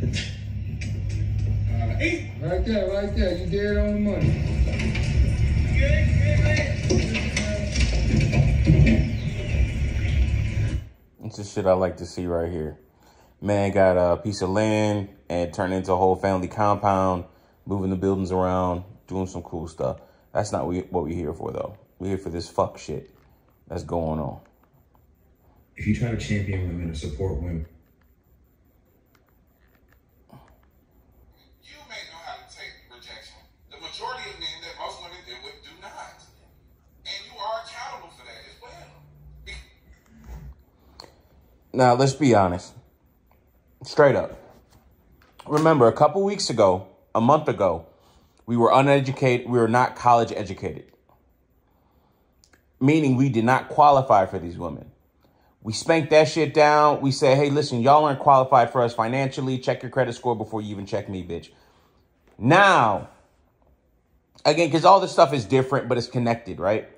Right there. You dead on the money. It's the shit I like to see right here. Man got a piece of land and turned into a whole family compound, moving the buildings around, doing some cool stuff. That's not what we're here for, though. We're here for this fuck shit that's going on. If you try to champion women or support women, you may know how to take rejection. The majority of men that most women deal with do not. And you are accountable for that as well. Now, let's be honest. Straight up. Remember, a couple weeks ago, a month ago, we were uneducated. We were not college educated. Meaning we did not qualify for these women. We spanked that shit down. We said, hey, listen, y'all aren't qualified for us financially. Check your credit score before you even check me, bitch. Now, again, because all this stuff is different, but it's connected, right?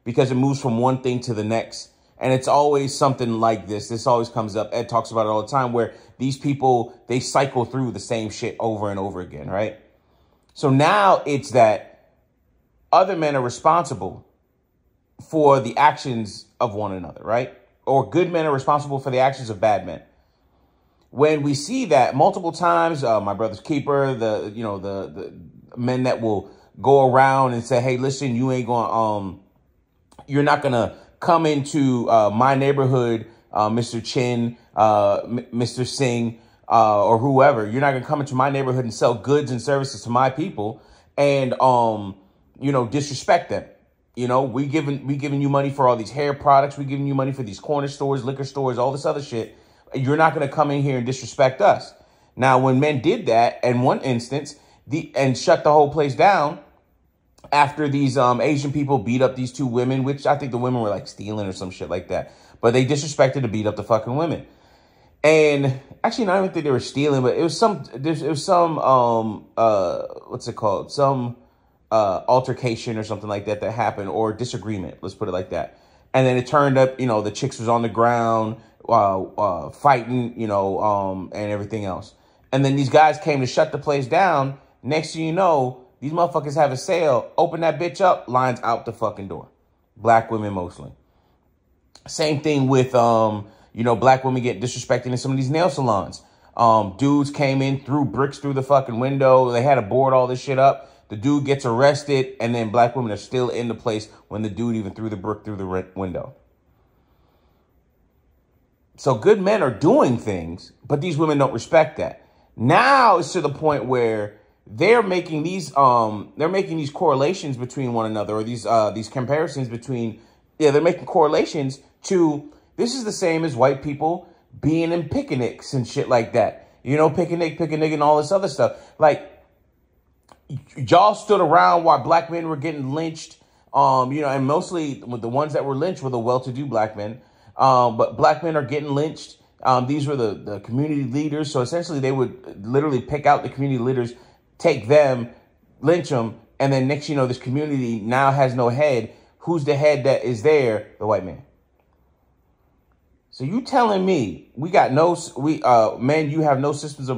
Because it moves from one thing to the next. And it's always something like this. This always comes up. Ed talks about it all the time, where these people, they cycle through the same shit over and over again, right? So now it's that other men are responsible for the actions of one another, right? Or good men are responsible for the actions of bad men. When we see that multiple times, my brother's keeper, the men that will go around and say, hey, listen, you ain't going, you're not going to come into my neighborhood, Mr. Chin, Mr. Singh, or whoever. You're not going to come into my neighborhood and sell goods and services to my people and, disrespect them. We giving you money for all these hair products. We giving you money for these corner stores, liquor stores, all this other shit. You're not going to come in here and disrespect us. Now, when men did that in one instance and shut the whole place down after these Asian people beat up these two women, which I think the women were like stealing or some shit like that. But they disrespected to beat up the fucking women. And actually, I don't even think they were stealing, but it was some what's it called? Some altercation or something like that happened, or disagreement. Let's put it like that. And then it turned up, the chicks was on the ground, fighting, and everything else. And then these guys came to shut the place down. Next thing you know, these motherfuckers have a sale. Open that bitch up, lines out the fucking door. Black women mostly. Same thing with, black women get disrespected in some of these nail salons. Dudes came in, threw bricks through the fucking window. They had to board all this shit up. The dude gets arrested, and then black women are still in the place when the dude even threw the brick through the window. So good men are doing things, but these women don't respect that. Now it's to the point where they're making these correlations between one another, or these comparisons between, they're making correlations to, this is the same as white people being in picnics and shit like that. Picnic and all this other stuff. Like, y'all stood around while black men were getting lynched, and mostly the ones that were lynched were the well-to-do black men. But black men are getting lynched. These were the community leaders. So essentially they would literally pick out the community leaders, take them, lynch them. And then next, this community now has no head. Who's the head that is there? The white man. So you telling me men, you have no systems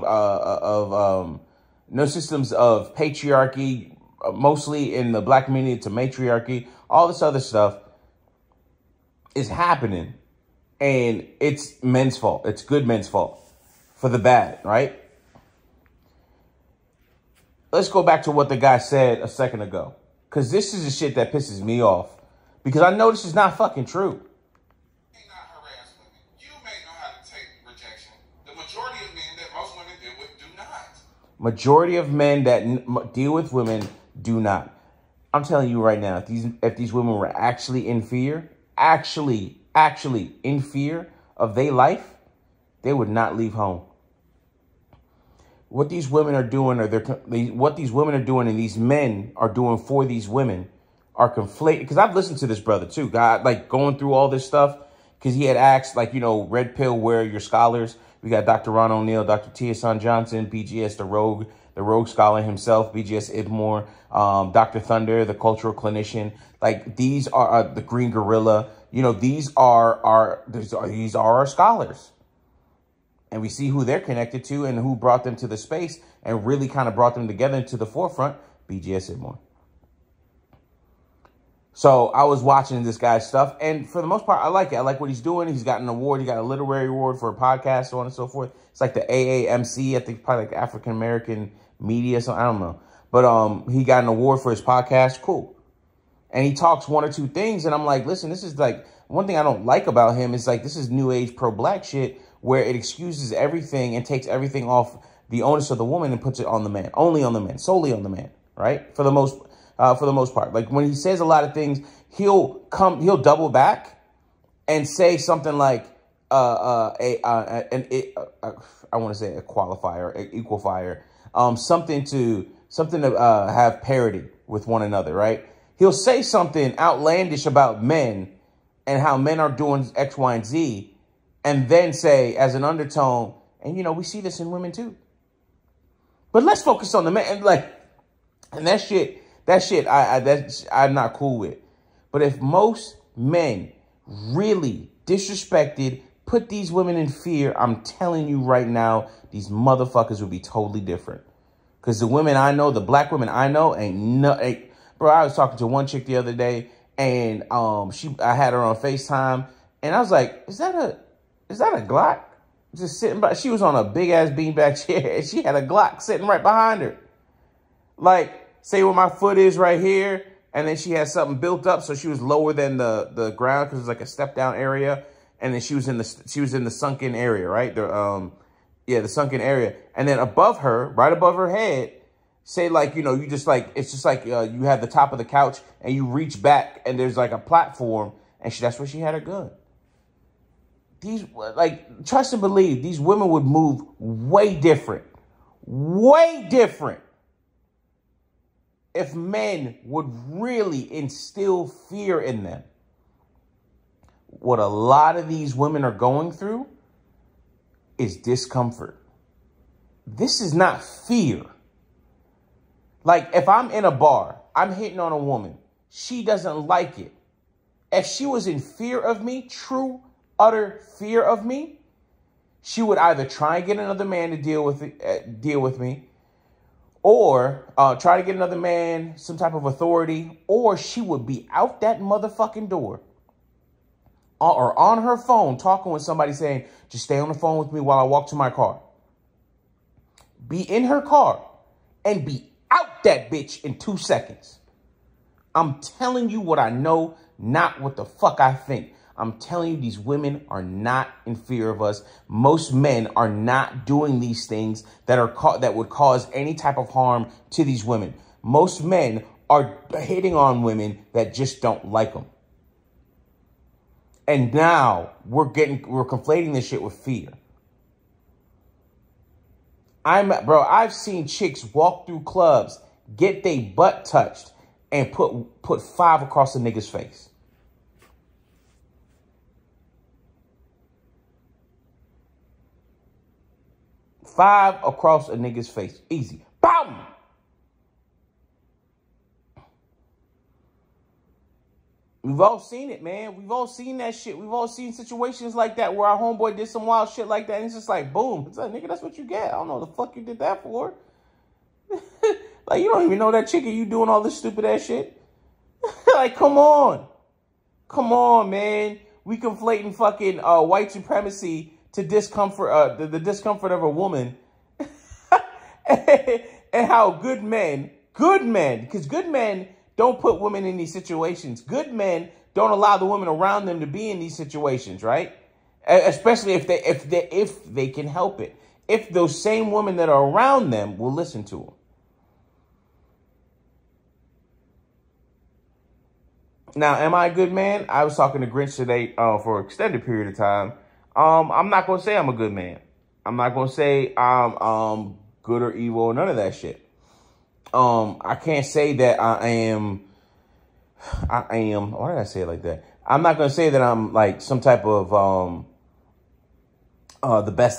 no systems of patriarchy, mostly in the black community, it's a matriarchy. All this other stuff is happening, and it's men's fault. It's good men's fault for the bad, right? Let's go back to what the guy said a second ago, because this is the shit that pisses me off, because I know this is not fucking true. Majority of men that deal with women do not. I'm telling you right now, if these women were actually in fear, actually in fear of their life, they would not leave home. What these women are doing, what these women are doing and these men are doing for these women are conflated. Because I've listened to this brother too, God, like going through all this stuff, because he had asked, like, red pill, where are your scholars? We got Dr. Ron O'Neill, Dr. T.S. Johnson, BGS, the rogue scholar himself, BGS Ibmore, Dr. Thunder, the cultural clinician. Like, these are the Green Gorilla. These are our scholars. And we see who they're connected to and who brought them to the space and really kind of brought them together into the forefront, BGS Sidmore. So I was watching this guy's stuff, and for the most part, I like it. I like what he's doing. He's got an award. He got a literary award for a podcast, so on and so forth. It's like the AAMC, I think probably like African American Media, so I don't know. But he got an award for his podcast. Cool. And he talks one or two things, and I'm like, listen, this is like, one thing I don't like about him is like, this is new age pro-black shit where it excuses everything and takes everything off the onus of the woman and puts it on the man, only on the man, solely on the man, right? For the most part. Like when he says a lot of things, he'll double back and say something like, I want to say a qualifier, an equalifier, something to have parity with one another, right? He'll say something outlandish about men and how men are doing X, Y, and Z, and then say as an undertone, and you know, we see this in women too. But let's focus on the men, and like, and that shit, I'm not cool with. But if most men really disrespected, put these women in fear, I'm telling you right now, these motherfuckers would be totally different. Because the women I know, the black women I know, bro, I was talking to one chick the other day, and I had her on FaceTime, and I was like, is that a Glock? Just sitting by, she was on a big ass beanbag chair, and she had a Glock sitting right behind her. Like, say where my foot is right here, and then she had something built up, so she was lower than the ground because it was like a step down area, and then she was in the sunken area, right? The sunken area, and then above her, right above her head, say like, you know, you just like, it's just like you have the top of the couch and you reach back and there's like a platform, and that's where she had her gun. These, like, trust and believe, these women would move way different if men would really instill fear in them. What a lot of these women are going through is discomfort. This is not fear. Like, if I'm in a bar, I'm hitting on a woman, she doesn't like it. If she was in fear of me, true, utter fear of me, she would either try and get another man to deal with me, or try to get another man, some type of authority, or she would be out that motherfucking door or on her phone talking with somebody saying, just stay on the phone with me while I walk to my car. Be in her car and be out that bitch in 2 seconds. I'm telling you what I know, not what the fuck I think. I'm telling you, these women are not in fear of us. Most men are not doing these things that would cause any type of harm to these women. Most men are hitting on women that just don't like them. And now we're conflating this shit with fear. I've seen chicks walk through clubs, get their butt touched, and put 5 across a nigga's face. Five across a nigga's face. Easy. BAM! We've all seen it, man. We've all seen that shit. We've all seen situations like that where our homeboy did some wild shit like that, and it's just like, boom. It's like, nigga, that's what you get. I don't know what the fuck you did that for. Like, you don't even know that chick and you doing all this stupid ass shit. Like, come on. Come on, man. We conflating fucking white supremacy to discomfort, the discomfort of a woman. And how good men, because good men don't put women in these situations. Good men don't allow the women around them to be in these situations, right? Especially if they can help it. If those same women that are around them will listen to them. Now, am I a good man? I was talking to Grinch today for an extended period of time. I'm not going to say I'm a good man. I'm not going to say I'm good or evil, none of that shit. I can't say that I am, why did I say it like that? I'm not going to say that I'm like some type of, the best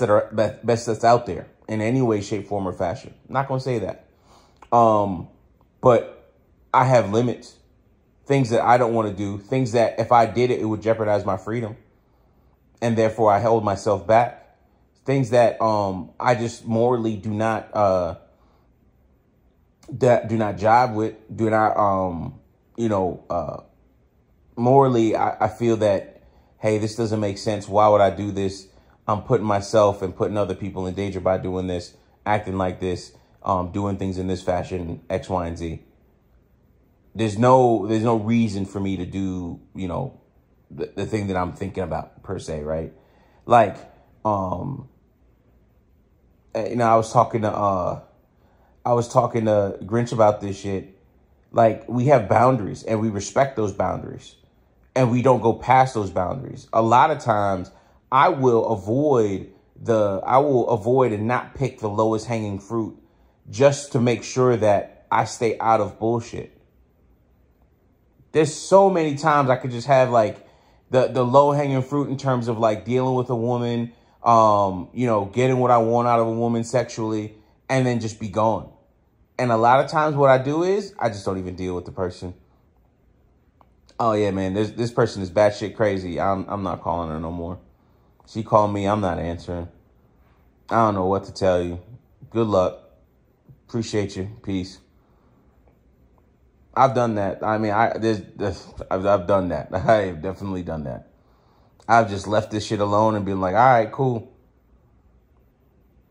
that's out there in any way, shape, form, or fashion. I'm not going to say that. But I have limits, things that I don't want to do, things that if I did it, it would jeopardize my freedom. And therefore I held myself back. things that I just morally do not jive with, do not morally I feel that, hey, this doesn't make sense. Why would I do this? I'm putting myself and putting other people in danger by doing this, acting like this, doing things in this fashion, X, Y, and Z. There's no reason for me to do, the thing that I'm thinking about per se, right? Like, I was talking to Grinch about this shit. Like, we have boundaries and we respect those boundaries and we don't go past those boundaries. A lot of times I will avoid and not pick the lowest hanging fruit just to make sure that I stay out of bullshit. There's so many times I could just have like the low hanging fruit in terms of like dealing with a woman, getting what I want out of a woman sexually, and then just be gone. And a lot of times what I do is I just don't even deal with the person. Oh yeah, man, this person is batshit crazy. I'm not calling her no more. She called me, I'm not answering. I don't know what to tell you. Good luck. Appreciate you. Peace. I've done that. I mean, I've done that. I have definitely done that. I've just left this shit alone and been like, all right, cool.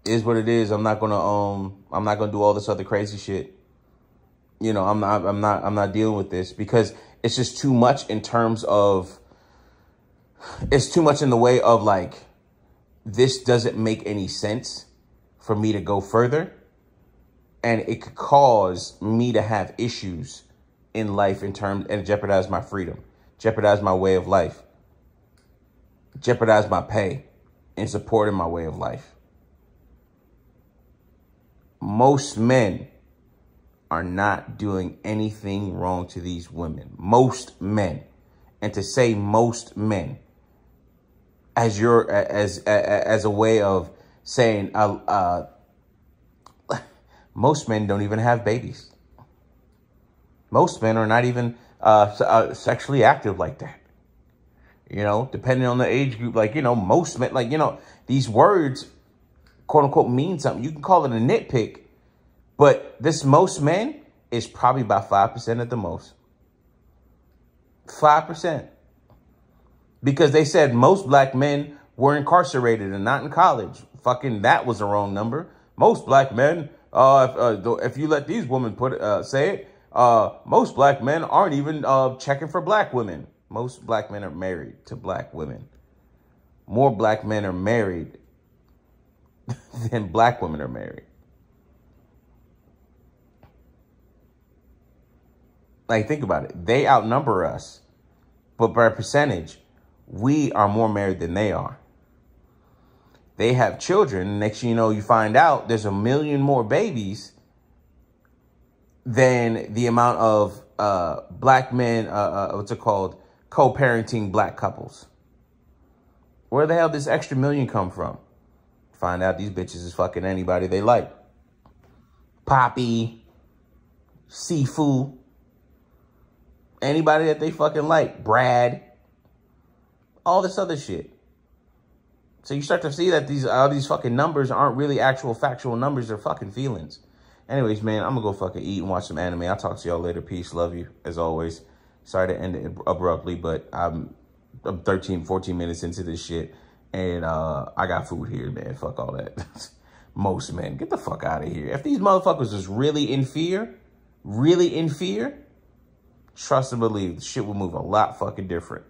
Is what it is. I'm not gonna do all this other crazy shit. I'm not dealing with this because it's just too much in terms of, it's too much in the way of like, this doesn't make any sense for me to go further. And it could cause me to have issues in life and jeopardize my freedom, jeopardize my way of life, jeopardize my pay in supporting my way of life. Most men are not doing anything wrong to these women. Most men. And to say most men as a way of saying most men don't even have babies. Most men are not even sexually active like that. Depending on the age group, like, most men, like, these words, quote unquote, mean something. You can call it a nitpick, but this most men is probably about 5% at the most. 5%. Because they said most black men were incarcerated and not in college. Fucking that was the wrong number. Most black men, if you let these women say it, most black men aren't even checking for black women. Most black men are married to black women. More black men are married than black women are married. Like, think about it. They outnumber us, but by percentage, we are more married than they are. They have children. Next thing you know, you find out there's 1 million more babies than the amount of black men, co-parenting black couples. Where the hell does this extra 1 million come from? Find out these bitches is fucking anybody they like. Poppy, Sifu, anybody that they fucking like. Brad, all this other shit. So you start to see that all these fucking numbers aren't really actual factual numbers. They're fucking feelings. Anyways, man, I'm going to go fucking eat and watch some anime. I'll talk to y'all later. Peace. Love you, as always. Sorry to end it abruptly, but I'm 13, 14 minutes into this shit. And I got food here, man. Fuck all that. Most men, get the fuck out of here. If these motherfuckers is really in fear, trust and believe, the shit will move a lot fucking different.